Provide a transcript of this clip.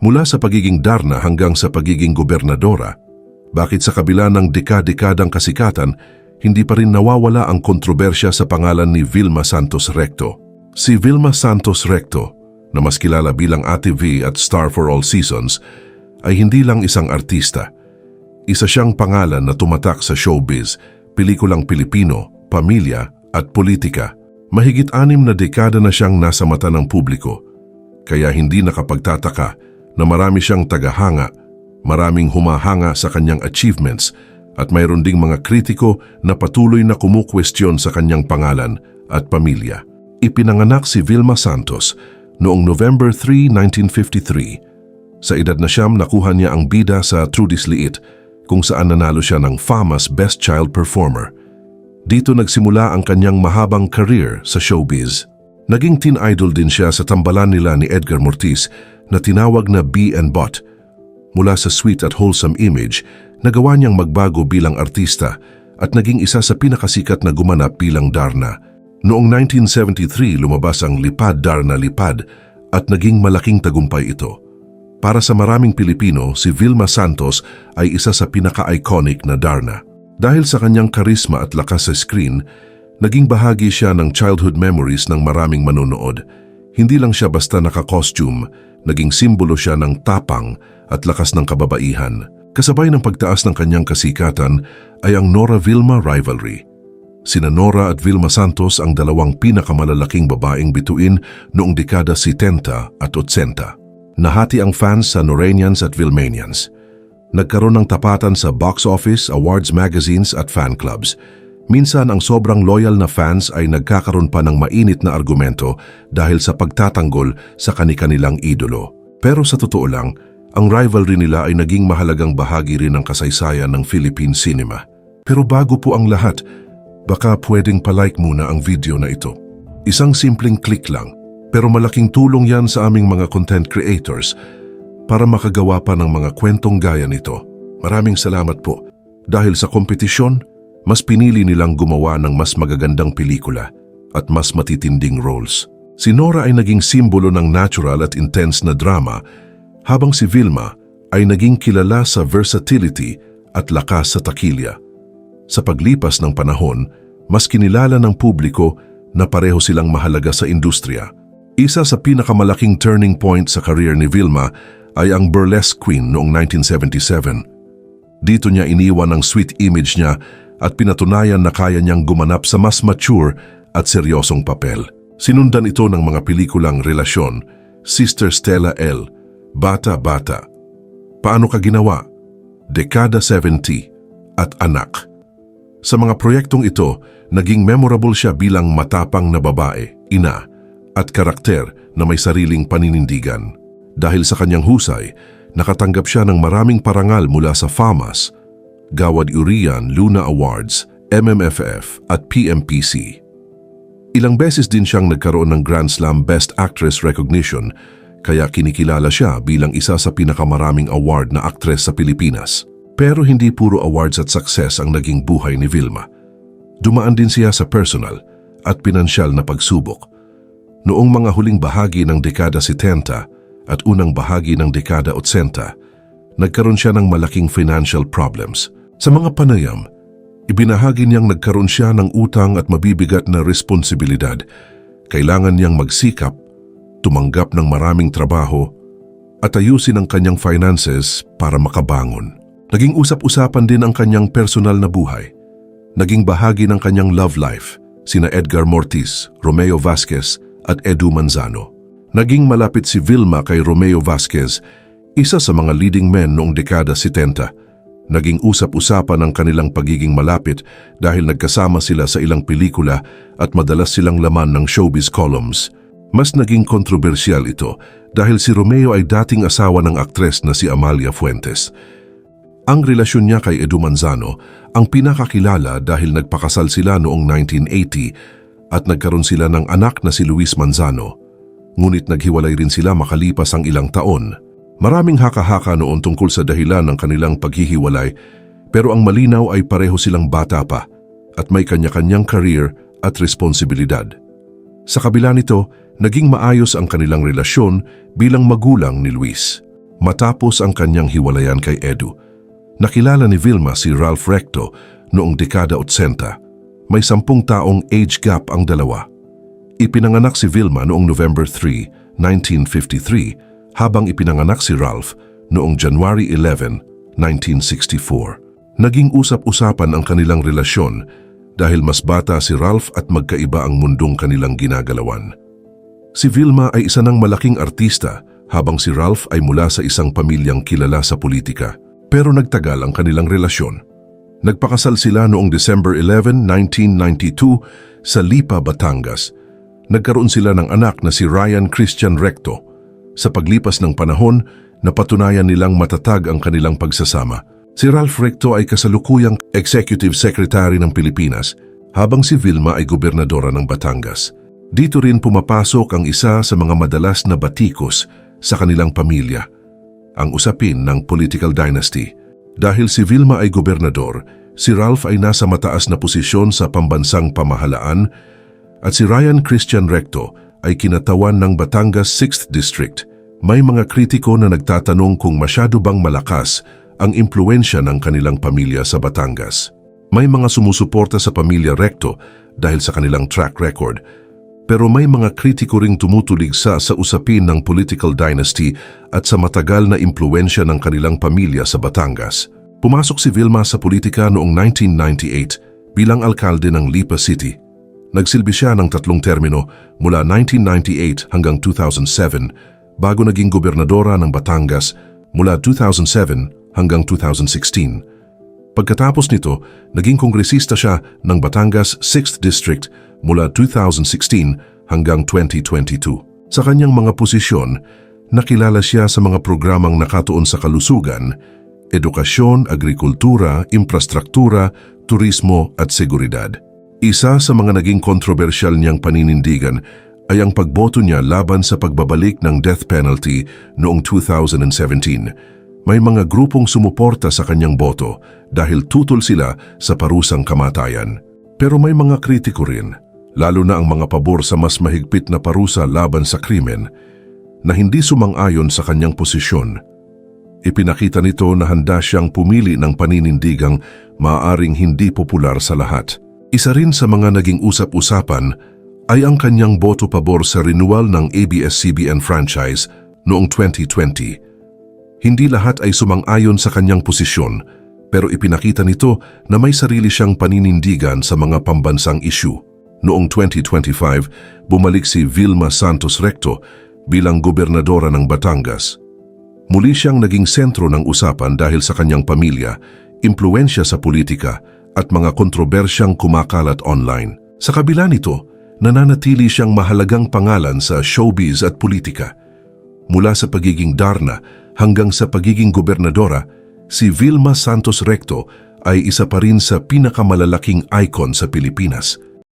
Mula sa pagiging Darna hanggang sa pagiging gobernadora, bakit sa kabila ng dekadang kasikatan, hindi pa rin nawawala ang kontrobersya sa pangalan ni Vilma Santos Recto? Si Vilma Santos Recto, na mas kilala bilang Ate V at Star for All Seasons, ay hindi lang isang artista. Isa siyang pangalan na tumatak sa showbiz, pelikulang Pilipino, pamilya at politika. Mahigit 6 na dekada na siyang nasa mata ng publiko, kaya hindi nakapagtataka na marami siyang tagahanga, maraming humahanga sa kanyang achievements at mayroon ding mga kritiko na patuloy na kumukwestiyon sa kanyang pangalan at pamilya. Ipinanganak si Vilma Santos noong November 3, 1953. Sa edad na siyam, nakuha niya ang bida sa Trudy's Liit kung saan nanalo siya ng FAMA's Best Child Performer. Dito nagsimula ang kanyang mahabang career sa showbiz. Naging teen idol din siya sa tambalan nila ni Edgar Mortiz na tinawag na B and Bot. Mula sa sweet at wholesome image, nagawa niyang magbago bilang artista at naging isa sa pinakasikat na gumanap bilang Darna. Noong 1973, lumabas ang Lipad Darna Lipad at naging malaking tagumpay ito. Para sa maraming Pilipino, si Vilma Santos ay isa sa pinaka-iconic na Darna. Dahil sa kanyang karisma at lakas sa screen, naging bahagi siya ng childhood memories ng maraming manonood. Hindi lang siya basta naka-costume, naging simbolo siya ng tapang at lakas ng kababaihan. Kasabay ng pagtaas ng kanyang kasikatan ay ang Nora-Vilma rivalry. Sina Nora at Vilma Santos ang dalawang pinakamalalaking babaeng bituin noong dekada 70 at 80. Nahati ang fans sa Noranians at Vilmanians. Nagkaroon ng tapatan sa box office, awards magazines at fan clubs. Minsan ang sobrang loyal na fans ay nagkakaroon pa ng mainit na argumento dahil sa pagtatanggol sa kani-kanilang idolo. Pero sa totoo lang, ang rivalry nila ay naging mahalagang bahagi rin ng kasaysayan ng Philippine cinema. Pero bago po ang lahat, baka pwedeng palike muna ang video na ito. Isang simpleng click lang, pero malaking tulong yan sa aming mga content creators para makagawa pa ng mga kwentong gaya nito. Maraming salamat po. Dahil sa kompetisyon, mas pinili nilang gumawa ng mas magagandang pelikula at mas matitinding roles. Si Nora ay naging simbolo ng natural at intense na drama, habang si Vilma ay naging kilala sa versatility at lakas sa takilya. Sa paglipas ng panahon, mas kinilala ng publiko na pareho silang mahalaga sa industriya. Isa sa pinakamalaking turning point sa career ni Vilma ay ang Burlesque Queen noong 1977. Dito niya iniwan ang sweet image niya at pinatunayan na kaya niyang gumanap sa mas mature at seryosong papel. Sinundan ito ng mga pelikulang Relasyon, Sister Stella L., Bata Bata, Paano Ka Ginawa, Dekada 70 at Anak. Sa mga proyektong ito, naging memorable siya bilang matapang na babae, ina, at karakter na may sariling paninindigan. Dahil sa kanyang husay, nakatanggap siya ng maraming parangal mula sa FAMAS, Gawad Urian Luna Awards, MMFF at PMPC. Ilang beses din siyang nagkaroon ng Grand Slam Best Actress recognition, kaya kinikilala siya bilang isa sa pinakamaraming award na aktres sa Pilipinas. Pero hindi puro awards at success ang naging buhay ni Vilma. Dumaan din siya sa personal at pinansyal na pagsubok. Noong mga huling bahagi ng dekada 70 at unang bahagi ng dekada 80, nagkaroon siya ng malaking financial problems. Sa mga panayam, ibinahagi niyang nagkaroon siya ng utang at mabibigat na responsibilidad. Kailangan niyang magsikap, tumanggap ng maraming trabaho, at ayusin ang kanyang finances para makabangon. Naging usap-usapan din ang kanyang personal na buhay. Naging bahagi ng kanyang love life, sina Edgar Mortiz, Romeo Vasquez at Edu Manzano. Naging malapit si Vilma kay Romeo Vasquez, isa sa mga leading men noong dekada 70. Naging usap-usapan ang kanilang pagiging malapit dahil nagkasama sila sa ilang pelikula at madalas silang laman ng showbiz columns. Mas naging kontrobersyal ito dahil si Romeo ay dating asawa ng aktres na si Amalia Fuentes. Ang relasyon niya kay Edu Manzano ang pinakakilala dahil nagpakasal sila noong 1980 at nagkaroon sila ng anak na si Luis Manzano. Ngunit naghiwalay rin sila makalipas ang ilang taon. Maraming haka-haka noon tungkol sa dahilan ng kanilang paghihiwalay, pero ang malinaw ay pareho silang bata pa at may kanya-kanyang career at responsibilidad. Sa kabila nito, naging maayos ang kanilang relasyon bilang magulang ni Luis. Matapos ang kanyang hiwalayan kay Edu, nakilala ni Vilma si Ralph Recto noong dekada 80. May 10 taong age gap ang dalawa. Ipinanganak si Vilma noong November 3, 1953, habang ipinanganak si Ralph noong January 11, 1964. Naging usap-usapan ang kanilang relasyon dahil mas bata si Ralph at magkaiba ang mundong kanilang ginagalawan. Si Vilma ay isa ng malaking artista habang si Ralph ay mula sa isang pamilyang kilala sa politika. Pero nagtagal ang kanilang relasyon. Nagpakasal sila noong December 11, 1992 sa Lipa, Batangas. Nagkaroon sila ng anak na si Ryan Christian Recto. Sa paglipas ng panahon, napatunayan nilang matatag ang kanilang pagsasama. Si Ralph Recto ay kasalukuyang Executive Secretary ng Pilipinas, habang si Vilma ay gobernadora ng Batangas. Dito rin pumapasok ang isa sa mga madalas na batikos sa kanilang pamilya, ang usapin ng political dynasty. Dahil si Vilma ay gobernador, si Ralph ay nasa mataas na posisyon sa pambansang pamahalaan at si Ryan Christian Recto ay kinatawan ng Batangas 6th District. May mga kritiko na nagtatanong kung masyado bang malakas ang impluensya ng kanilang pamilya sa Batangas. May mga sumusuporta sa pamilya Recto dahil sa kanilang track record, pero may mga kritiko ring tumutuligsa sa usapin ng political dynasty at sa matagal na impluensya ng kanilang pamilya sa Batangas. Pumasok si Vilma sa politika noong 1998 bilang alkalde ng Lipa City. Nagsilbi siya ng 3 termino mula 1998 hanggang 2007 bago naging gobernadora ng Batangas mula 2007 hanggang 2016. Pagkatapos nito, naging kongresista siya ng Batangas 6th District mula 2016 hanggang 2022. Sa kanyang mga posisyon, nakilala siya sa mga programang nakatuon sa kalusugan, edukasyon, agrikultura, infrastruktura, turismo at seguridad. Isa sa mga naging kontrobersyal niyang paninindigan ay ang pagboto niya laban sa pagbabalik ng death penalty noong 2017. May mga grupong sumuporta sa kanyang boto dahil tutol sila sa parusang kamatayan. Pero may mga kritiko rin, lalo na ang mga pabor sa mas mahigpit na parusa laban sa krimen, na hindi sumang-ayon sa kanyang posisyon. Ipinakita nito na handa siyang pumili ng paninindigang maaaring hindi popular sa lahat. Isa rin sa mga naging usap-usapan ay ang kanyang boto pabor sa renewal ng ABS-CBN franchise noong 2020. Hindi lahat ay sumang-ayon sa kanyang posisyon, pero ipinakita nito na may sarili siyang paninindigan sa mga pambansang issue. Noong 2025, bumalik si Vilma Santos Recto bilang gobernadora ng Batangas. Muli siyang naging sentro ng usapan dahil sa kanyang pamilya, impluensya sa politika at mga kontrobersyang kumakalat online. Sa kabila nito, nananatili siyang mahalagang pangalan sa showbiz at politika. Mula sa pagiging Darna hanggang sa pagiging gobernadora, si Vilma Santos Recto ay isa pa rin sa pinakamalalaking icon sa Pilipinas.